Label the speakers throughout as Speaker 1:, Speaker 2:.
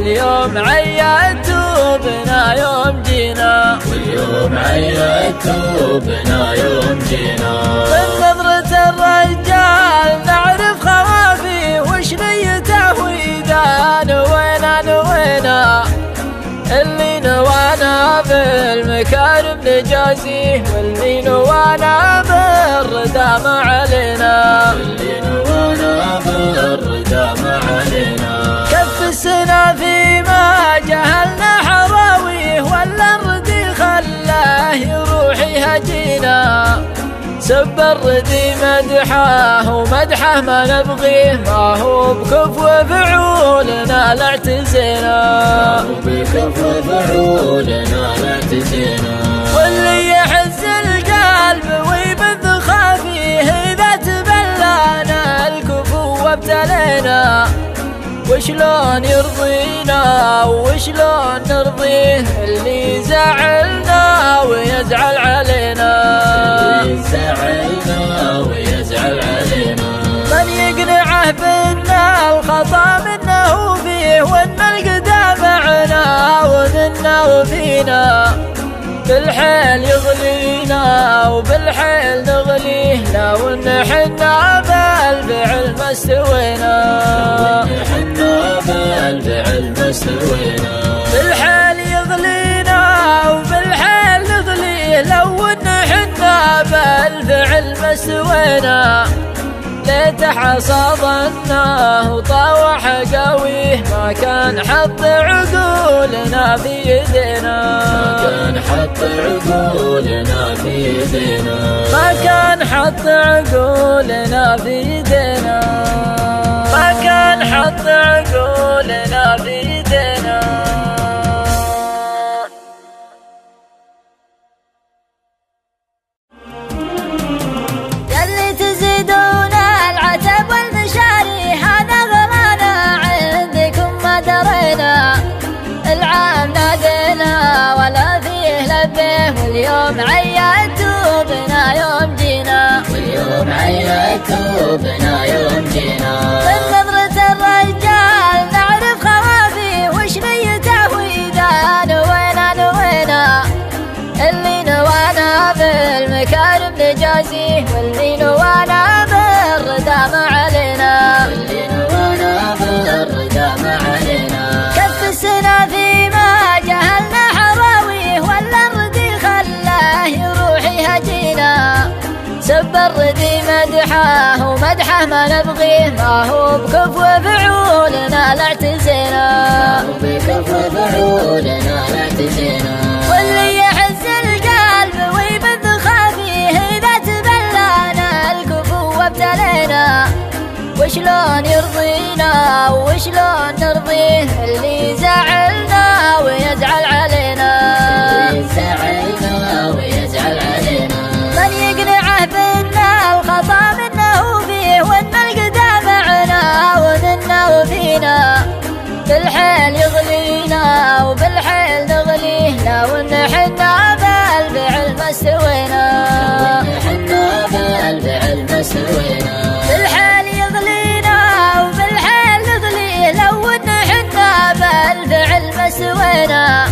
Speaker 1: واليوم عيدتوا بنا يوم جينا،
Speaker 2: واليوم عيدتوا بنا يوم جينا.
Speaker 1: من نظرة الرجال نعرف خوافيه وش نيته وإذا نوينا نوينا، اللي نوانا بالمكارم نجازيه، واللي نوانا بالردى ما علينا،
Speaker 2: واللي نوانا بالردى ما علينا.
Speaker 1: كف السنة فيما جهلنا حراويه، ولا الردي خلاه يروح يهجينا، سب الردي مدحه ومدحه ما نبغيه، ما هو بكفو فعولنا لا اعتزينا،
Speaker 2: ما هو بكفو فعولنا لا اعتزينا.
Speaker 1: واللي يحز القلب ويبث خافيه، إذا تبلانا الكفو وابتلينا، وشلون يرضينا وشلون نرضيه، اللي زعلنا ويزعل علينا،
Speaker 2: اللي زعلنا ويزعل علينا.
Speaker 1: من يقنعه بأن الخطا منه فيه، وأن القدام معنا ومنا وفينا، بالحيل يغلينا وبالحيل نغليه، لو ان حنا بالفعل ما استوينا،
Speaker 2: حنا بالفعل ما استوينا.
Speaker 1: بالحيل يغلينا وبالحيل نغليه، لو ان حنا بالفعل ما استوينا، ليته حصادناه وطاوح قويه، ما كان حط عقولنا في يدينا،
Speaker 2: ما كان حط عقولنا في يدينا،
Speaker 1: ما كان حط عقولنا في يدينا، ما كان حط عقولنا في يدينا. يلي تزيدون العتب والمشاري، هذا غلانا عندكم ما درينا، العام نادينا ولا فيه لبيه، واليوم عيدتوا بنا يوم جينا،
Speaker 2: واليوم عيدتوا بنا يوم جينا.
Speaker 1: من نظرة الرجال نعرف خوافيه وش نيته وإذا نوينا نوينا، اللي نوانا بالمكارم نجازيه، واللي نوانا بالردى ما علينا،
Speaker 2: واللي نوانا بالردى ما علينا.
Speaker 1: كف السنة فيما جهلنا حراويه، ولا الردي خلاه يروح يهجينا، سب الردي مدحه ومدحه ما نبغيه، ما هو بكفو فعولنا لا اعتزينا،
Speaker 2: ما هو بكفو فعولنا لا اعتزينا.
Speaker 1: واللي يحز القلب ويبث خافيه، إذا تبلانا الكفو وابتلينا، وشلون يرضينا وشلون نرضيه، اللي زعلنا ويزعل علينا،
Speaker 2: اللي زعلنا ويزعل علينا.
Speaker 1: من يقنعه بأن الخطا منه فيه، وأن القدام معنا ومنا وفينا، بالحيل يغلينا وبالحيل نغليه، لو ان حنا بالفعل ما استوينا،
Speaker 2: حنا بالفعل ما استوينا.
Speaker 1: بالحيل يغلينا وبالحيل نغليه، لو ان حنا بالفعل ما استوينا،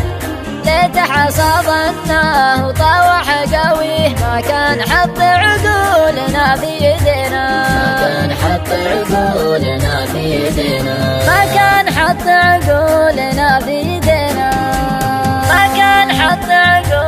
Speaker 1: ليته حصادناه وطاوح قويه، ما كان حط عقولنا في يدينا،
Speaker 2: ما كان حط عقولنا في يدينا،
Speaker 1: ما كان حط عقولنا في يدينا، ما كان حط عقولنا